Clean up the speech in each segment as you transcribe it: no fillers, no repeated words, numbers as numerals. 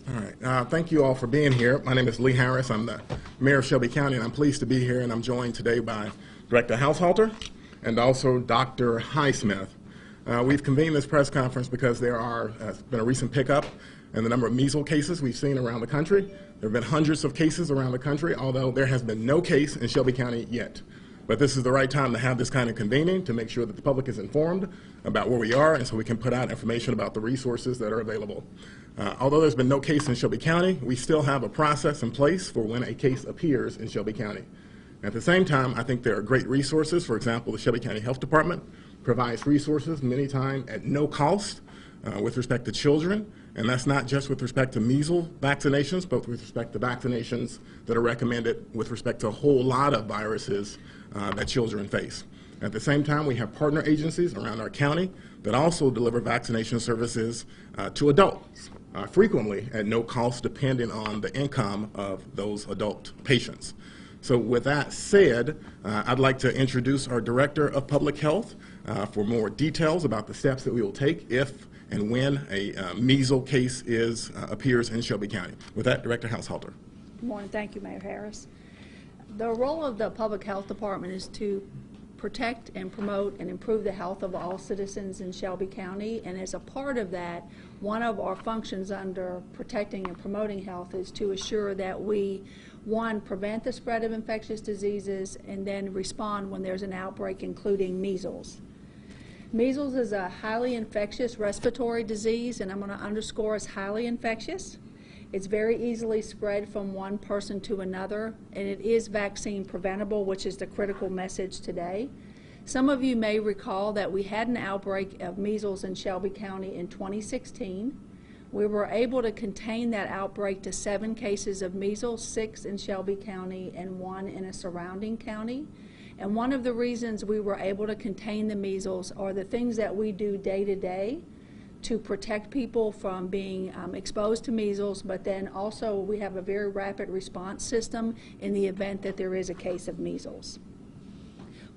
All right. Thank you all for being here. My name is Lee Harris. I'm the mayor of Shelby County, and I'm pleased to be here. And I'm joined today by Director Haushalter and also Dr. Highsmith. We've convened this press conference because there has been a recent pickup in the number of measles cases we've seen around the country. There have been hundreds of cases around the country, although there has been no case in Shelby County yet. But this is the right time to have this kind of convening to make sure that the public is informed about where we are, and so we can put out information about the resources that are available. Although there's been no case in Shelby County, we still have a process in place for when a case appears in Shelby County. At the same time, I think there are great resources. For example, the Shelby County Health Department provides resources many times at no cost with respect to children, and that's not just with respect to measles vaccinations, but with respect to vaccinations that are recommended with respect to a whole lot of viruses that children face. At the same time, we have partner agencies around our county that also deliver vaccination services to adults, frequently at no cost depending on the income of those adult patients. So with that said, I'd like to introduce our Director of Public Health for more details about the steps that we will take if and when a measles case appears in Shelby County. With that, Director Haushalter. Good morning. Thank you, Mayor Harris. The role of the Public Health Department is to protect and promote and improve the health of all citizens in Shelby County, and as a part of that, one of our functions under protecting and promoting health is to assure that we, one, prevent the spread of infectious diseases and then respond when there's an outbreak, including measles. Measles is a highly infectious respiratory disease, and I'm going to underscore it's highly infectious. It's very easily spread from one person to another, and it is vaccine preventable, which is the critical message today. Some of you may recall that we had an outbreak of measles in Shelby County in 2016. We were able to contain that outbreak to 7 cases of measles, 6 in Shelby County and 1 in a surrounding county. And one of the reasons we were able to contain the measles are the things that we do day to day to protect people from being exposed to measles, but then also we have a very rapid response system in the event that there is a case of measles.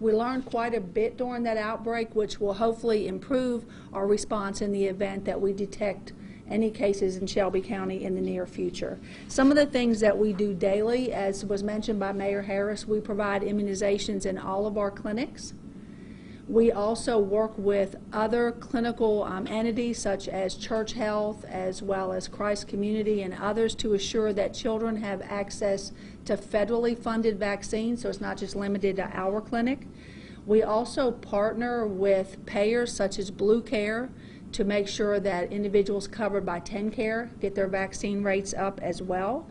We learned quite a bit during that outbreak, which will hopefully improve our response in the event that we detect any cases in Shelby County in the near future. Some of the things that we do daily, as was mentioned by Mayor Harris, we provide immunizations in all of our clinics. We also work with other clinical entities such as Church Health as well as Christ Community and others to assure that children have access to federally funded vaccines, so it's not just limited to our clinic. We also partner with payers such as Blue Care to make sure that individuals covered by TennCare get their vaccine rates up as well.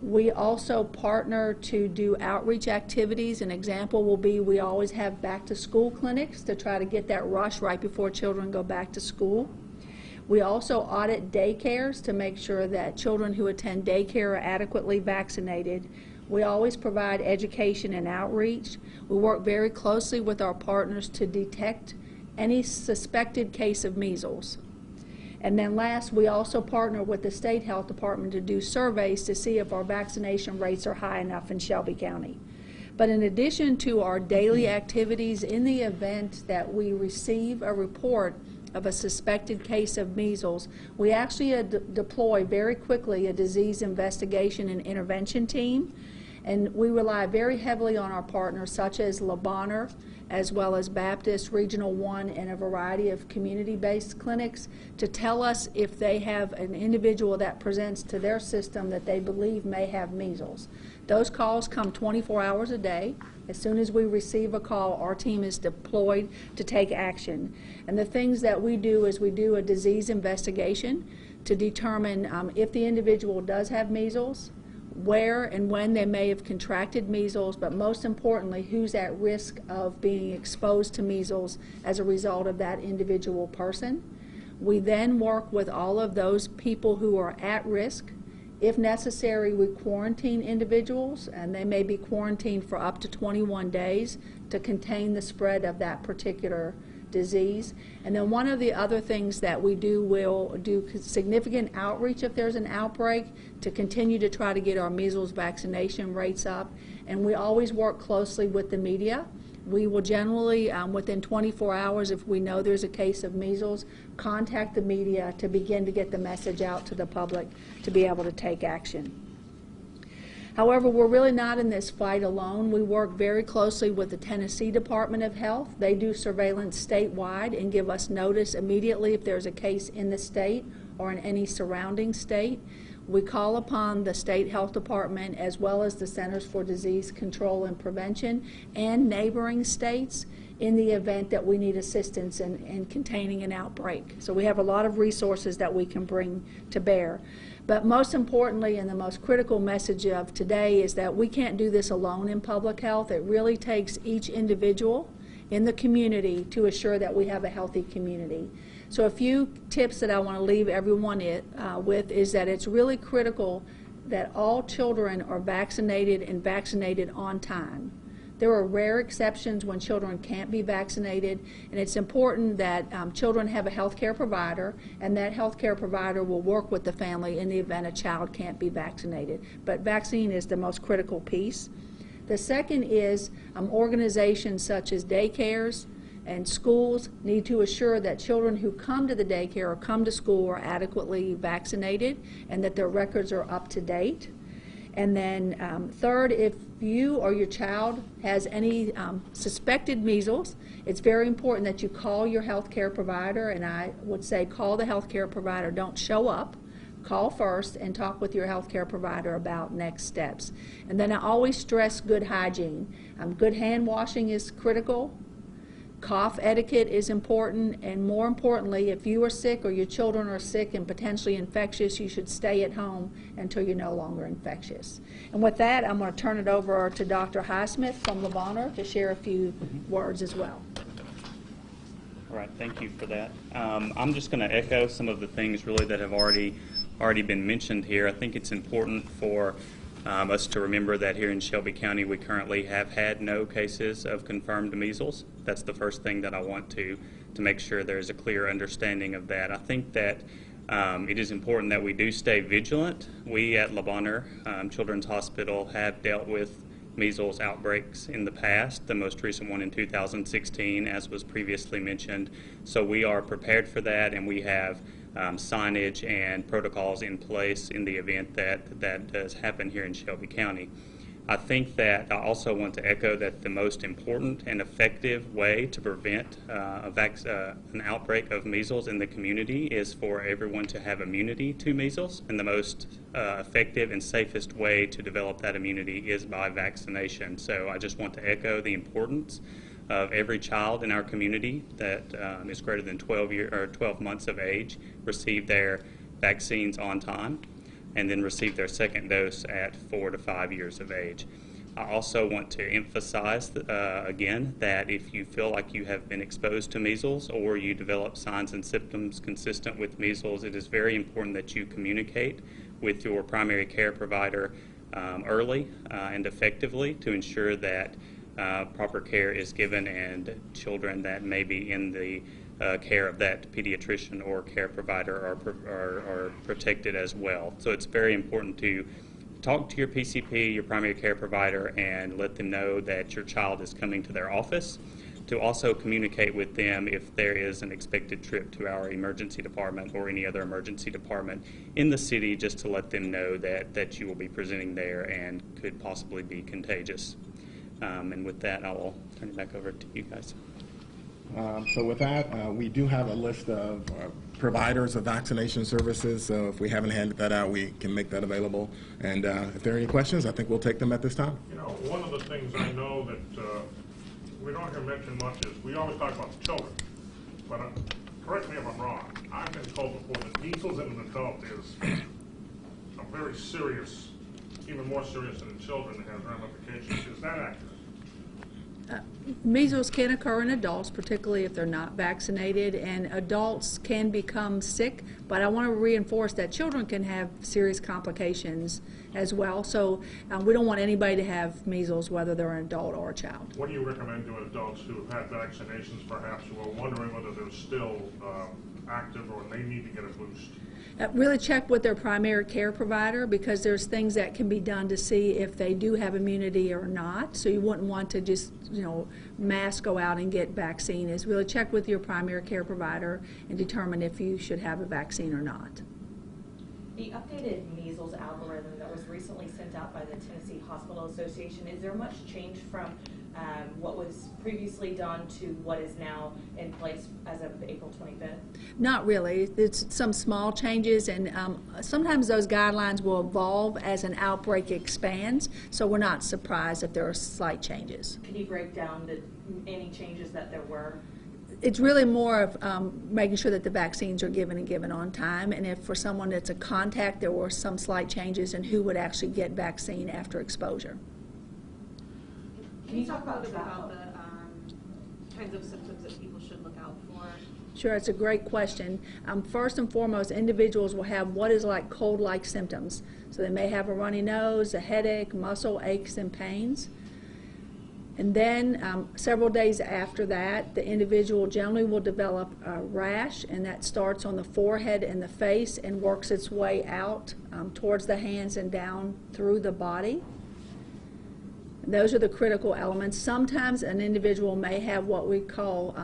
We also partner to do outreach activities. An example will be we always have back-to-school clinics to try to get that rush right before children go back to school. We also audit daycares to make sure that children who attend daycare are adequately vaccinated. We always provide education and outreach. We work very closely with our partners to detect any suspected case of measles. And then last, we also partner with the State Health Department to do surveys to see if our vaccination rates are high enough in Shelby County. But in addition to our daily activities, in the event that we receive a report of a suspected case of measles, we actually deploy very quickly a disease investigation and intervention team. And we rely very heavily on our partners such as Le Bonheur, as well as Baptist Regional 1 and a variety of community-based clinics to tell us if they have an individual that presents to their system that they believe may have measles. Those calls come 24 hours a day. As soon as we receive a call, our team is deployed to take action. And the things that we do is we do a disease investigation to determine if the individual does have measles, where and when they may have contracted measles, but most importantly, who's at risk of being exposed to measles as a result of that individual person. We then work with all of those people who are at risk. If necessary, we quarantine individuals, and they may be quarantined for up to 21 days to contain the spread of that particular disease. And then one of the other things that we do, we'll do significant outreach if there's an outbreak to continue to try to get our measles vaccination rates up. And we always work closely with the media. We will generally, within 24 hours, if we know there's a case of measles, contact the media to begin to get the message out to the public to be able to take action. However, we're really not in this fight alone. We work very closely with the Tennessee Department of Health. They do surveillance statewide and give us notice immediately if there's a case in the state or in any surrounding state. We call upon the state health department as well as the Centers for Disease Control and Prevention and neighboring states in the event that we need assistance in containing an outbreak. So we have a lot of resources that we can bring to bear. But most importantly, and the most critical message of today, is that we can't do this alone in public health. It really takes each individual in the community to assure that we have a healthy community. So a few tips that I want to leave everyone with is that it's really critical that all children are vaccinated and vaccinated on time. There are rare exceptions when children can't be vaccinated, and it's important that children have a health care provider, and that health care provider will work with the family in the event a child can't be vaccinated. But vaccine is the most critical piece. The second is organizations such as daycares and schools need to assure that children who come to the daycare or come to school are adequately vaccinated and that their records are up to date. And then third, if you or your child has any suspected measles, it's very important that you call your health care provider, and I would say call the health care provider. Don't show up. Call first and talk with your health care provider about next steps. And then I always stress good hygiene. Good hand washing is critical. Cough etiquette is important, and more importantly, if you are sick or your children are sick and potentially infectious, you should stay at home until you're no longer infectious. And with that, I'm going to turn it over to Dr. Highsmith from Le Bonheur to share a few words as well. All right, thank you for that. I'm just going to echo some of the things really that have already been mentioned here. I think it's important for us to remember that here in Shelby County we currently have had no cases of confirmed measles. That's the first thing that I want to make sure there's a clear understanding of that. I think that it is important that we do stay vigilant. We at Le Bonheur Children's Hospital have dealt with measles outbreaks in the past, the most recent one in 2016, as was previously mentioned. So we are prepared for that, and we have signage and protocols in place in the event that does happen here in Shelby County. I think that I also want to echo that the most important and effective way to prevent an outbreak of measles in the community is for everyone to have immunity to measles, and the most effective and safest way to develop that immunity is by vaccination. So I just want to echo the importance of every child in our community that is greater than 12 months of age receive their vaccines on time, and then receive their second dose at 4 to 5 years of age. I also want to emphasize again that if you feel like you have been exposed to measles or you develop signs and symptoms consistent with measles, it is very important that you communicate with your primary care provider early and effectively to ensure that proper care is given and children that may be in the care of that pediatrician or care provider are protected as well. So it's very important to talk to your PCP, your primary care provider, and let them know that your child is coming to their office. To also communicate with them if there is an expected trip to our emergency department or any other emergency department in the city, just to let them know that you will be presenting there and could possibly be contagious. And with that, I will turn it back over to you guys. So with that, we do have a list of providers of vaccination services, so if we haven't handed that out, we can make that available. And if there are any questions, I think we'll take them at this time. You know, one of the things I know that we don't hear mentioned much is we always talk about the children, but correct me if I'm wrong, I've been told before that measles in an adult is a very serious, even more serious than in children, that has ramifications. Is that accurate? Measles can occur in adults, particularly if they're not vaccinated, and adults can become sick, but I want to reinforce that children can have serious complications as well. So we don't want anybody to have measles, whether they're an adult or a child. What do you recommend to adults who have had vaccinations, perhaps, who are wondering whether they're still active or they need to get a boost? Really check with their primary care provider, because there's things that can be done to see if they do have immunity or not. So you wouldn't want to just, mass go out and get vaccine. Is really check with your primary care provider and determine if you should have a vaccine or not. The updated measles algorithm that was recently sent out by the Tennessee Hospital Association, is there much change from what was previously done to what is now in place as of April 25th? Not really. There's some small changes, and sometimes those guidelines will evolve as an outbreak expands, so we're not surprised if there are slight changes. Can you break down any changes that there were? It's really more of making sure that the vaccines are given on time, and if for someone that's a contact, there were some slight changes in who would actually get vaccine after exposure. Can you talk a little bit about the kinds of symptoms that people should look out for? Sure, it's a great question. First and foremost, individuals will have what is like cold-like symptoms. So they may have a runny nose, a headache, muscle aches and pains. And then several days after that, the individual generally will develop a rash, and that starts on the forehead and the face and works its way out towards the hands and down through the body. And those are the critical elements. Sometimes an individual may have what we call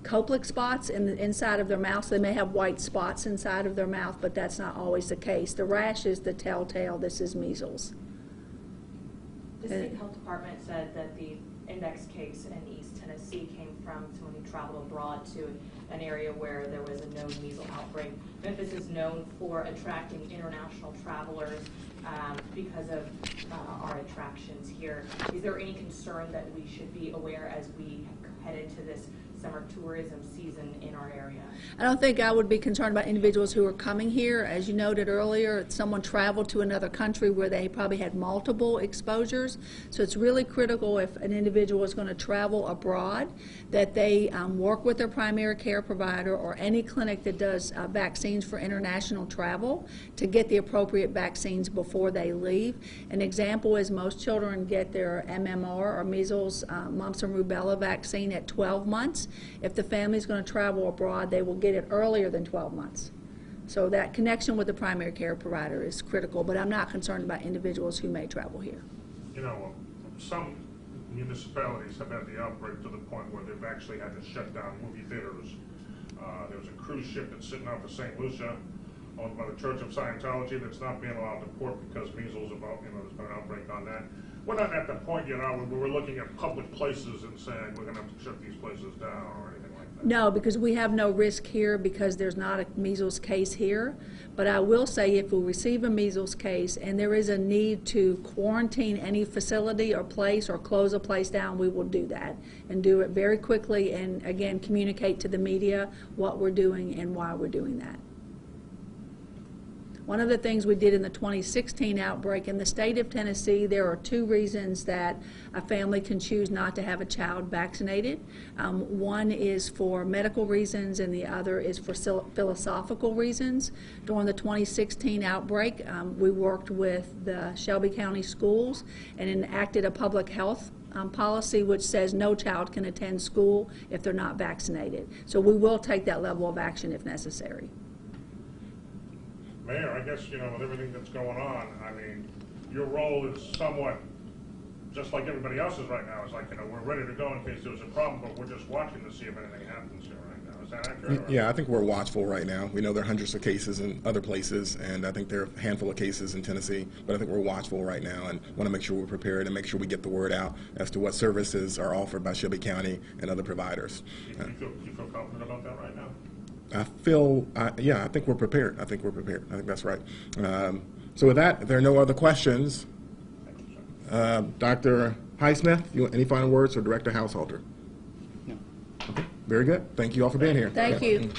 Koplik spots in the inside of their mouth. So they may have white spots inside of their mouth, but that's not always the case. The rash is the telltale. This is measles. The state health department said that the index case in East Tennessee came from someone who traveled abroad to an area where there was a known measles outbreak. Memphis is known for attracting international travelers because of our attractions here. Is there any concern that we should be aware as we head into this summer tourism season in our area? I don't think I would be concerned about individuals who are coming here. As you noted earlier, someone traveled to another country where they probably had multiple exposures. So it's really critical if an individual is going to travel abroad that they work with their primary care provider or any clinic that does vaccines for international travel to get the appropriate vaccines before they leave. An example is most children get their MMR or measles, mumps and rubella vaccine at 12 months. If the family is going to travel abroad, they will get it earlier than 12 months. So that connection with the primary care provider is critical, but I'm not concerned about individuals who may travel here. Some municipalities have had the outbreak to the point where they've actually had to shut down movie theaters. There was a cruise ship that's sitting off of St. Lucia, owned by the Church of Scientology, that's not being allowed to port because measles, there's been an outbreak on that. We're not at the point yet, are we, where we're looking at public places and saying we're going to have to shut these places down or anything like that? No, because we have no risk here because there's not a measles case here. But I will say if we receive a measles case and there is a need to quarantine any facility or place or close a place down, we will do that and do it very quickly and, again, communicate to the media what we're doing and why we're doing that. One of the things we did in the 2016 outbreak in the state of Tennessee, there are 2 reasons that a family can choose not to have a child vaccinated. One is for medical reasons and the other is for philosophical reasons. During the 2016 outbreak, we worked with the Shelby County schools and enacted a public health policy which says no child can attend school if they're not vaccinated. So we will take that level of action if necessary. Mayor, I guess, with everything that's going on, I mean, your role is somewhat just like everybody else's right now. It's like, we're ready to go in case there's a problem, but we're just watching to see if anything happens here right now. Is that accurate? Yeah, I think we're watchful right now. We know there are hundreds of cases in other places, and I think there are a handful of cases in Tennessee, but I think we're watchful right now and want to make sure we're prepared and make sure we get the word out as to what services are offered by Shelby County and other providers. You feel confident about that right now? I think we're prepared. I think that's right. So with that, if there are no other questions, Dr. Highsmith, any final words, or Director Haushalter? No. Okay, very good. Thank you all for being here. Thank you.